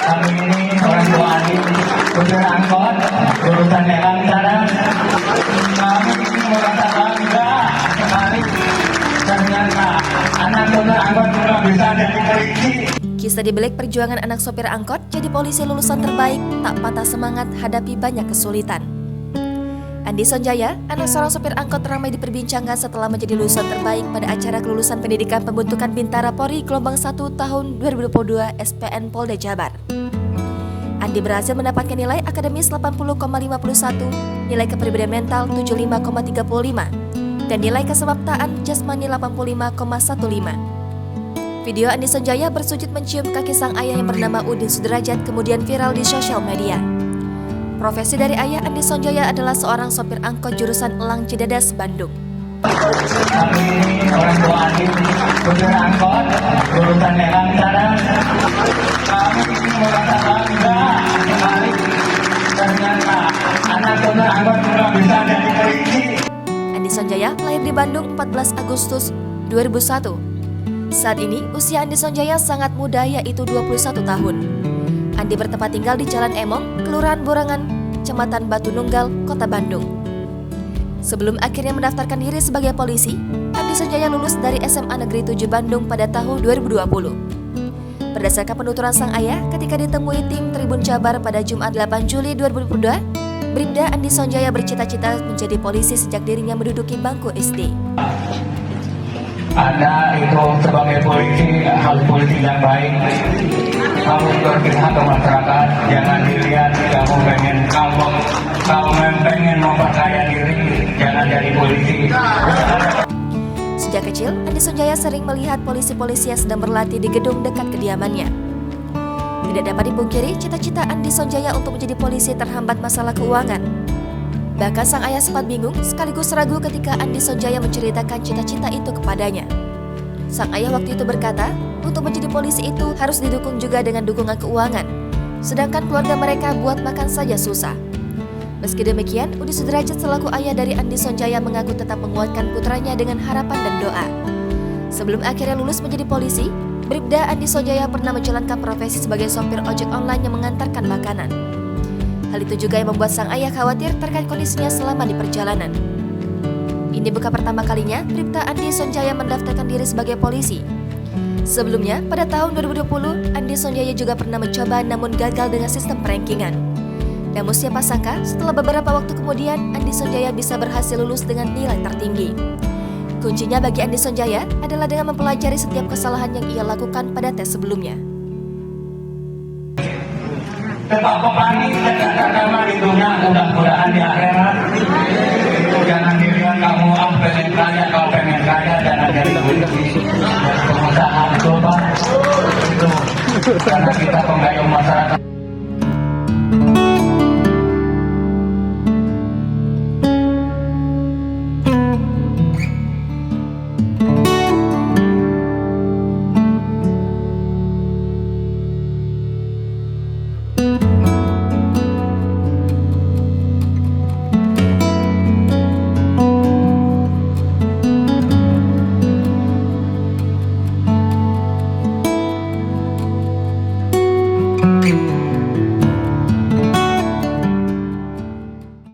Kami ini orang tua adik, supir angkot, jurusan yang sana. Kami ini merasa bangga sekali ternyata anak supir angkot juga bisa jadi polisi. Kisah di belik perjuangan anak sopir angkot jadi polisi lulusan terbaik tak patah semangat hadapi banyak kesulitan. Andi Sonjaya, anak seorang sopir angkot ramai diperbincangkan setelah menjadi lulusan terbaik pada acara kelulusan pendidikan pembentukan Bintara Polri gelombang 1 tahun 2022 SPN Polda Jabar. Andi berhasil mendapatkan nilai akademis 80,51, nilai kepribadian mental 75,35, dan nilai kesebabtaan jasmani 85,15. Video Andi Sonjaya bersujud mencium kaki sang ayah yang bernama Udin Sudrajat kemudian viral di sosial media. Profesi dari ayah Andi Sonjaya adalah seorang sopir angkot jurusan Elang Cidadas, Bandung. Kami ini orang tua adik, supir angkot, jurusan Elang sana. Kami ini merasa bangga sekali ternyata anak supir angkot juga bisa jadi polisi. Andi Sonjaya lahir di Bandung 14 Agustus 2001. Saat ini, usia Andi Sonjaya sangat muda yaitu 21 tahun. Andi bertempat tinggal di Jalan Emong, Kelurahan Borangan, Kecamatan Batu Nunggal, Kota Bandung. Sebelum akhirnya mendaftarkan diri sebagai polisi, Andi Sonjaya lulus dari SMA Negeri 7 Bandung pada tahun 2020. Berdasarkan penuturan sang ayah ketika ditemui tim Tribun Jabar pada Jumat 8 Juli 2022, Bribda Andi Sonjaya bercita-cita menjadi polisi sejak dirinya menduduki bangku SD. Anda itu sebagai polisi harus polisi yang baik. Kamu berpihak ke masyarakat, jangan dilihat kamu pengen memperkaya diri, jangan jadi polisi. Sejak kecil, Andi Sonjaya sering melihat polisi-polisi yang sedang berlatih di gedung dekat kediamannya. Tidak dapat dipungkiri, cita-cita Andi Sonjaya untuk menjadi polisi terhambat masalah keuangan. Bahkan sang ayah sempat bingung sekaligus ragu ketika Andi Sonjaya menceritakan cita-cita itu kepadanya. Sang ayah waktu itu berkata, untuk menjadi polisi itu harus didukung juga dengan dukungan keuangan. Sedangkan keluarga mereka buat makan saja susah. Meski demikian, Udin Sudrajat selaku ayah dari Andi Sonjaya mengaku tetap menguatkan putranya dengan harapan dan doa. Sebelum akhirnya lulus menjadi polisi, Bribda Andi Sonjaya pernah menjalankan profesi sebagai sopir ojek online yang mengantarkan makanan. Hal itu juga yang membuat sang ayah khawatir terkait kondisinya selama di perjalanan. Ini bukan pertama kalinya Bribda Andi Sonjaya mendaftarkan diri sebagai polisi. Sebelumnya, pada tahun 2020, Andi Sonjaya juga pernah mencoba namun gagal dengan sistem perankingan. Namun siapa sangka, setelah beberapa waktu kemudian, Andi Sonjaya bisa berhasil lulus dengan nilai tertinggi. Kuncinya bagi Andi Sonjaya adalah dengan mempelajari setiap kesalahan yang ia lakukan pada tes sebelumnya. Tetap pepani dan agama di dunia, mudah-mudahan di akhirat. Jangan dilihat kamu pengen kaya, jangan jadi polisi. Pengusaha coba itu karena kita penggayung masyarakat.